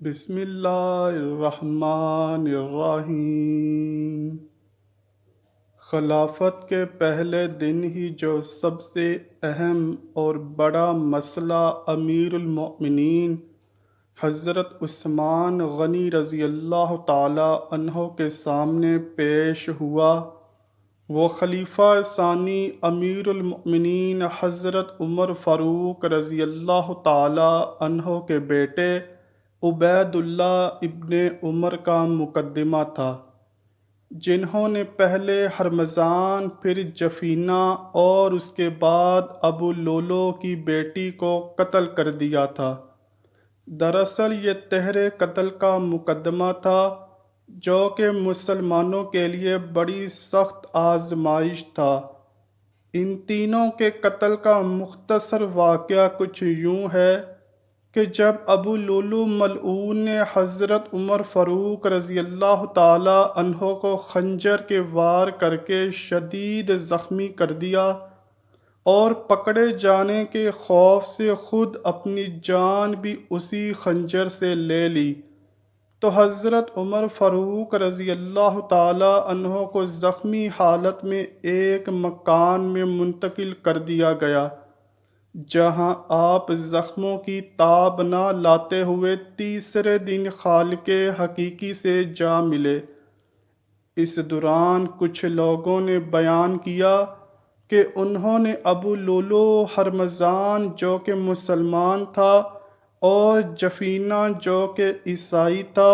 بسم اللہ الرحمن الرحیم۔ خلافت کے پہلے دن ہی جو سب سے اہم اور بڑا مسئلہ امیر المؤمنین حضرت عثمان غنی رضی اللہ تعالی عنہ کے سامنے پیش ہوا، وہ خلیفہ ثانی امیر المؤمنین حضرت عمر فاروق رضی اللہ تعالی عنہ کے بیٹے عبید اللہ ابن عمر کا مقدمہ تھا، جنہوں نے پہلے ہرمزان، پھر جفینہ اور اس کے بعد ابو لولو کی بیٹی کو قتل کر دیا تھا۔ دراصل یہ تہر قتل کا مقدمہ تھا، جو کہ مسلمانوں کے لیے بڑی سخت آزمائش تھا۔ ان تینوں کے قتل کا مختصر واقعہ کچھ یوں ہے کہ جب ابو لولو ملعون نے حضرت عمر فاروق رضی اللہ تعالی عنہ کو خنجر کے وار کر کے شدید زخمی کر دیا اور پکڑے جانے کے خوف سے خود اپنی جان بھی اسی خنجر سے لے لی، تو حضرت عمر فاروق رضی اللہ تعالی عنہ کو زخمی حالت میں ایک مکان میں منتقل کر دیا گیا، جہاں آپ زخموں کی تاب نہ لاتے ہوئے تیسرے دن خالق حقیقی سے جا ملے۔ اس دوران کچھ لوگوں نے بیان کیا کہ انہوں نے ابو لولو ہرمزان جو کہ مسلمان تھا اور جفینہ جو کہ عیسائی تھا،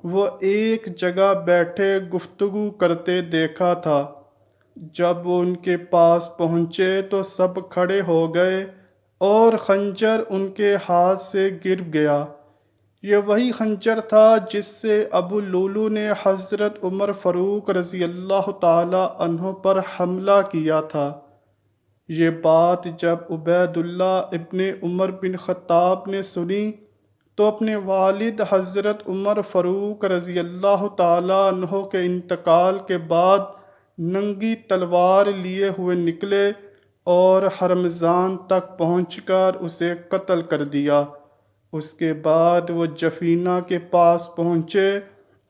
وہ ایک جگہ بیٹھے گفتگو کرتے دیکھا تھا۔ جب وہ ان کے پاس پہنچے تو سب کھڑے ہو گئے اور خنجر ان کے ہاتھ سے گر گیا۔ یہ وہی خنجر تھا جس سے ابو لولو نے حضرت عمر فاروق رضی اللہ تعالی عنہ پر حملہ کیا تھا۔ یہ بات جب عبید اللہ ابن عمر بن خطاب نے سنی تو اپنے والد حضرت عمر فاروق رضی اللہ تعالی عنہ کے انتقال کے بعد ننگی تلوار لیے ہوئے نکلے اور ہرمزان تک پہنچ کر اسے قتل کر دیا۔ اس کے بعد وہ جفینہ کے پاس پہنچے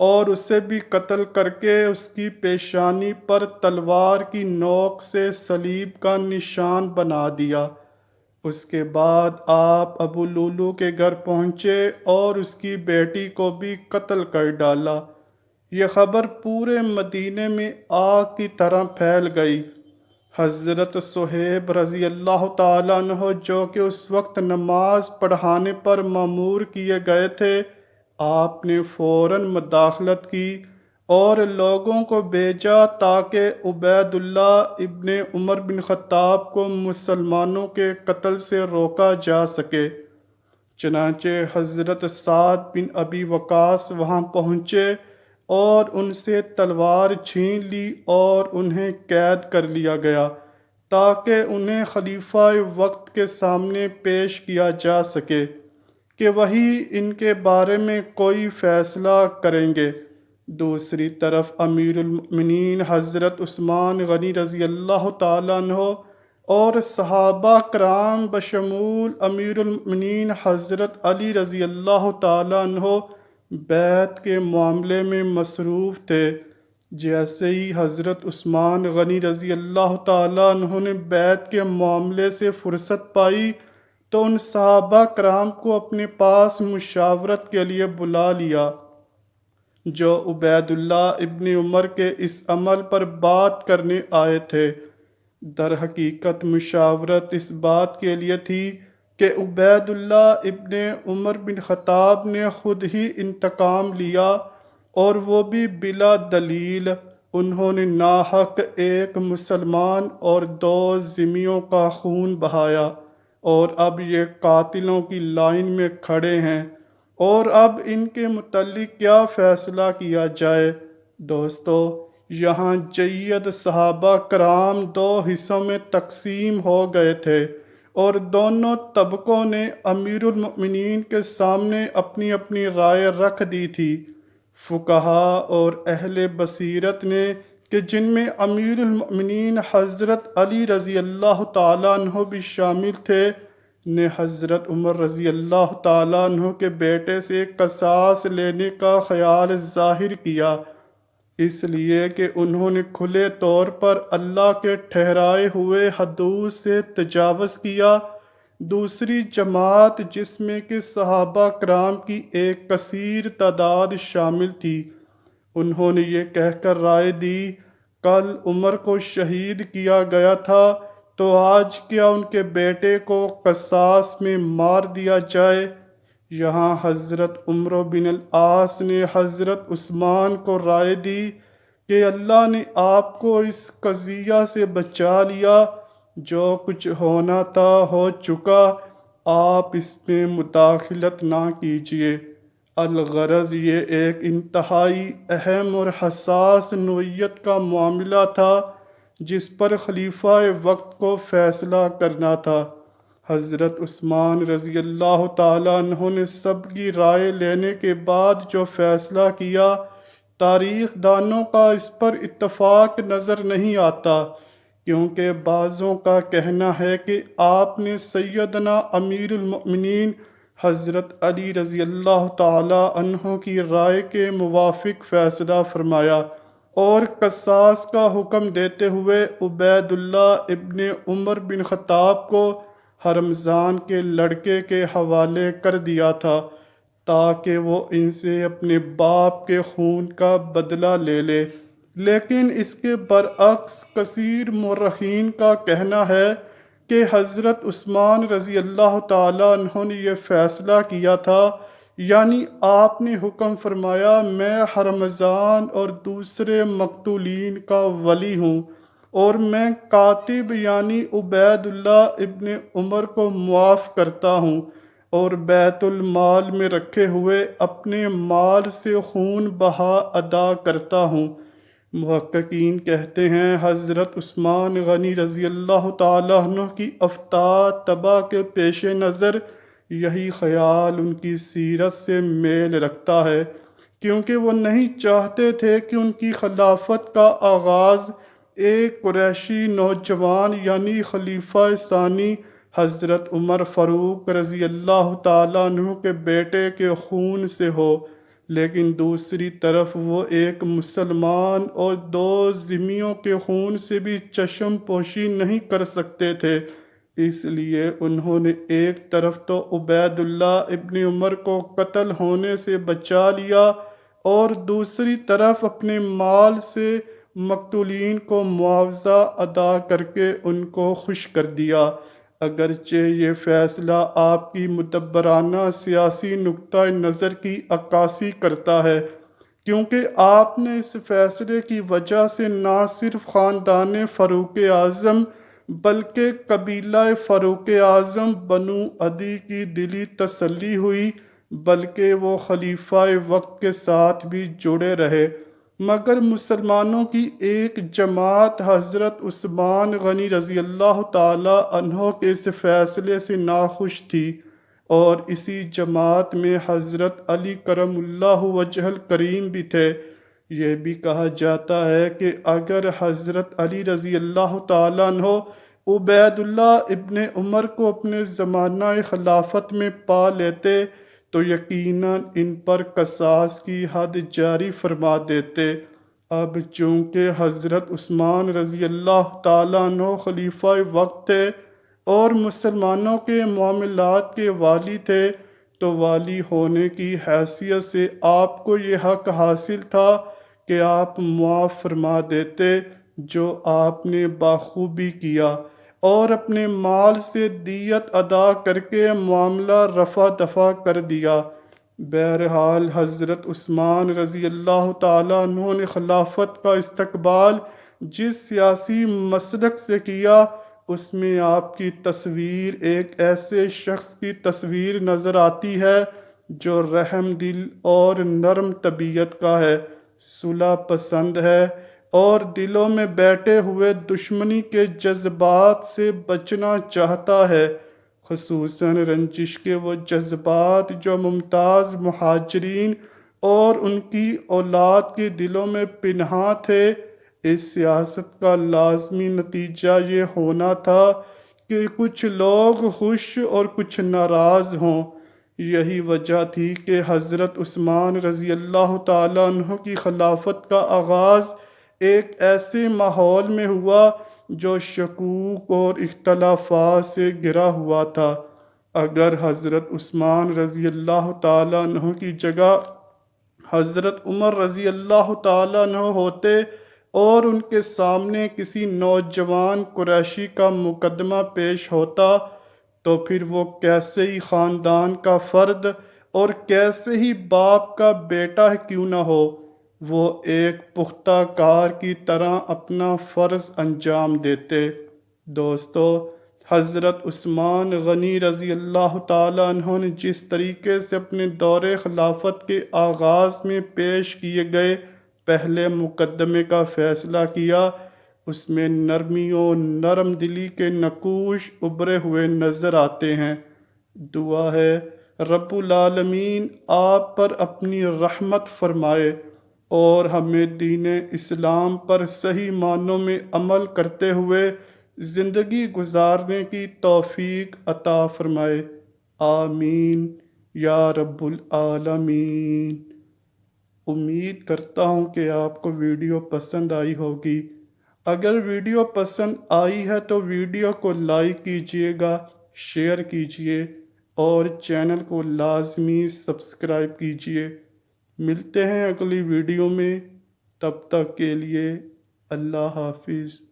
اور اسے بھی قتل کر کے اس کی پیشانی پر تلوار کی نوک سے صلیب کا نشان بنا دیا۔ اس کے بعد آپ ابو لولو کے گھر پہنچے اور اس کی بیٹی کو بھی قتل کر ڈالا۔ یہ خبر پورے مدینے میں آگ کی طرح پھیل گئی۔ حضرت صہیب رضی اللہ تعالیٰ عنہ جو کہ اس وقت نماز پڑھانے پر مامور کیے گئے تھے، آپ نے فوراً مداخلت کی اور لوگوں کو بھیجا تاکہ عبید اللہ ابن عمر بن خطاب کو مسلمانوں کے قتل سے روکا جا سکے۔ چنانچہ حضرت سعد بن ابی وقاص وہاں پہنچے اور ان سے تلوار چھین لی اور انہیں قید کر لیا گیا تاکہ انہیں خلیفہ وقت کے سامنے پیش کیا جا سکے کہ وہی ان کے بارے میں کوئی فیصلہ کریں گے۔ دوسری طرف امیر المؤمنین حضرت عثمان غنی رضی اللہ تعالیٰ عنہ اور صحابہ کرام بشمول امیر المؤمنین حضرت علی رضی اللہ تعالیٰ عنہ بیعت کے معاملے میں مصروف تھے۔ جیسے ہی حضرت عثمان غنی رضی اللہ تعالیٰ عنہ نے بیعت کے معاملے سے فرصت پائی تو ان صحابہ کرام کو اپنے پاس مشاورت کے لیے بلا لیا، جو عبید اللہ ابن عمر کے اس عمل پر بات کرنے آئے تھے۔ در حقیقت مشاورت اس بات کے لیے تھی کہ عبید اللہ ابن عمر بن خطاب نے خود ہی انتقام لیا اور وہ بھی بلا دلیل۔ انہوں نے ناحق ایک مسلمان اور دو ذمیوں کا خون بہایا اور اب یہ قاتلوں کی لائن میں کھڑے ہیں اور اب ان کے متعلق کیا فیصلہ کیا جائے۔ دوستو، یہاں جید صحابہ کرام دو حصوں میں تقسیم ہو گئے تھے اور دونوں طبقوں نے امیر المؤمنین کے سامنے اپنی اپنی رائے رکھ دی تھی۔ فقہا اور اہل بصیرت نے کہ جن میں امیر المؤمنین حضرت علی رضی اللہ تعالیٰ عنہ بھی شامل تھے، نے حضرت عمر رضی اللہ تعالیٰ عنہ کے بیٹے سے قصاص لینے کا خیال ظاہر کیا، اس لیے کہ انہوں نے کھلے طور پر اللہ کے ٹھہرائے ہوئے حدود سے تجاوز کیا۔ دوسری جماعت جس میں کہ صحابہ کرام کی ایک کثیر تعداد شامل تھی، انہوں نے یہ کہہ کر رائے دی، کل عمر کو شہید کیا گیا تھا تو آج کیا ان کے بیٹے کو قصاص میں مار دیا جائے؟ یہاں حضرت عمر بن العاص نے حضرت عثمان کو رائے دی کہ اللہ نے آپ کو اس قضیہ سے بچا لیا، جو کچھ ہونا تھا ہو چکا، آپ اس میں مداخلت نہ کیجیے۔ الغرض یہ ایک انتہائی اہم اور حساس نوعیت کا معاملہ تھا جس پر خلیفہ وقت کو فیصلہ کرنا تھا۔ حضرت عثمان رضی اللہ تعالیٰ عنہ نے سب کی رائے لینے کے بعد جو فیصلہ کیا، تاریخ دانوں کا اس پر اتفاق نظر نہیں آتا، کیونکہ بعضوں کا کہنا ہے کہ آپ نے سیدنا امیر المؤمنین حضرت علی رضی اللہ تعالی عنہ کی رائے کے موافق فیصلہ فرمایا اور قصاص کا حکم دیتے ہوئے عبید اللہ ابن عمر بن خطاب کو حرمزان کے لڑکے کے حوالے کر دیا تھا تاکہ وہ ان سے اپنے باپ کے خون کا بدلہ لے لے۔ لیکن اس کے برعکس کثیر مورخین کا کہنا ہے کہ حضرت عثمان رضی اللہ تعالیٰ عنہ نے یہ فیصلہ کیا تھا، یعنی آپ نے حکم فرمایا، میں حرمزان اور دوسرے مقتولین کا ولی ہوں اور میں کاتب یعنی عبید اللہ ابن عمر کو معاف کرتا ہوں اور بیت المال میں رکھے ہوئے اپنے مال سے خون بہا ادا کرتا ہوں۔ محققین کہتے ہیں حضرت عثمان غنی رضی اللہ تعالیٰ عنہ کی افتاد طبع کے پیش نظر یہی خیال ان کی سیرت سے میل رکھتا ہے، کیونکہ وہ نہیں چاہتے تھے کہ ان کی خلافت کا آغاز ایک قریشی نوجوان یعنی خلیفہ ثانی حضرت عمر فاروق رضی اللہ تعالیٰ عنہ کے بیٹے کے خون سے ہو، لیکن دوسری طرف وہ ایک مسلمان اور دو ذمیوں کے خون سے بھی چشم پوشی نہیں کر سکتے تھے، اس لیے انہوں نے ایک طرف تو عبید اللہ ابن عمر کو قتل ہونے سے بچا لیا اور دوسری طرف اپنے مال سے مقتولین کو معاوضہ ادا کر کے ان کو خوش کر دیا۔ اگرچہ یہ فیصلہ آپ کی مدبرانہ سیاسی نقطہ نظر کی عکاسی کرتا ہے، کیونکہ آپ نے اس فیصلے کی وجہ سے نہ صرف خاندان فاروق اعظم بلکہ قبیلہ فاروق اعظم بنو عدی کی دلی تسلی ہوئی، بلکہ وہ خلیفہ وقت کے ساتھ بھی جڑے رہے۔ مگر مسلمانوں کی ایک جماعت حضرت عثمان غنی رضی اللہ تعالی عنہ کے اس فیصلے سے ناخوش تھی، اور اسی جماعت میں حضرت علی کرم اللہ وجہ الکریم بھی تھے۔ یہ بھی کہا جاتا ہے کہ اگر حضرت علی رضی اللہ تعالیٰ عنہ عبید اللہ ابن عمر کو اپنے زمانہ خلافت میں پا لیتے تو یقیناً ان پر قصاص کی حد جاری فرما دیتے۔ اب چونکہ حضرت عثمان رضی اللہ تعالیٰ عنہ خلیفہ وقت تھے اور مسلمانوں کے معاملات کے والی تھے، تو والی ہونے کی حیثیت سے آپ کو یہ حق حاصل تھا کہ آپ معاف فرما دیتے، جو آپ نے بخوبی کیا، اور اپنے مال سے دیت ادا کر کے معاملہ رفع دفع کر دیا۔ بہرحال حضرت عثمان رضی اللہ تعالیٰ عنہ نے خلافت کا استقبال جس سیاسی مسلک سے کیا، اس میں آپ کی تصویر ایک ایسے شخص کی تصویر نظر آتی ہے جو رحم دل اور نرم طبیعت کا ہے، صلح پسند ہے اور دلوں میں بیٹھے ہوئے دشمنی کے جذبات سے بچنا چاہتا ہے، خصوصاً رنجش کے وہ جذبات جو ممتاز مہاجرین اور ان کی اولاد کے دلوں میں پنہاں تھے۔ اس سیاست کا لازمی نتیجہ یہ ہونا تھا کہ کچھ لوگ خوش اور کچھ ناراض ہوں۔ یہی وجہ تھی کہ حضرت عثمان رضی اللہ تعالیٰ عنہ کی خلافت کا آغاز ایک ایسے ماحول میں ہوا جو شکوک اور اختلافات سے گھرا ہوا تھا۔ اگر حضرت عثمان رضی اللہ تعالیٰ عنہ کی جگہ حضرت عمر رضی اللہ تعالیٰ عنہ ہوتے اور ان کے سامنے کسی نوجوان قریشی کا مقدمہ پیش ہوتا تو پھر وہ کیسے ہی خاندان کا فرد اور کیسے ہی باپ کا بیٹا کیوں نہ ہو، وہ ایک پختہ کار کی طرح اپنا فرض انجام دیتے۔ دوستو، حضرت عثمان غنی رضی اللہ تعالیٰ عنہ نے جس طریقے سے اپنے دور خلافت کے آغاز میں پیش کیے گئے پہلے مقدمے کا فیصلہ کیا، اس میں نرمی و نرم دلی کے نقوش ابھرے ہوئے نظر آتے ہیں۔ دعا ہے رب العالمین آپ پر اپنی رحمت فرمائے اور ہمیں دین اسلام پر صحیح معنوں میں عمل کرتے ہوئے زندگی گزارنے کی توفیق عطا فرمائے، آمین یا رب العالمین۔ امید کرتا ہوں کہ آپ کو ویڈیو پسند آئی ہوگی۔ اگر ویڈیو پسند آئی ہے تو ویڈیو کو لائک کیجیے گا، شیئر کیجیے اور چینل کو لازمی سبسکرائب کیجیے۔ ملتے ہیں اگلی ویڈیو میں، تب تک کے لیے اللہ حافظ۔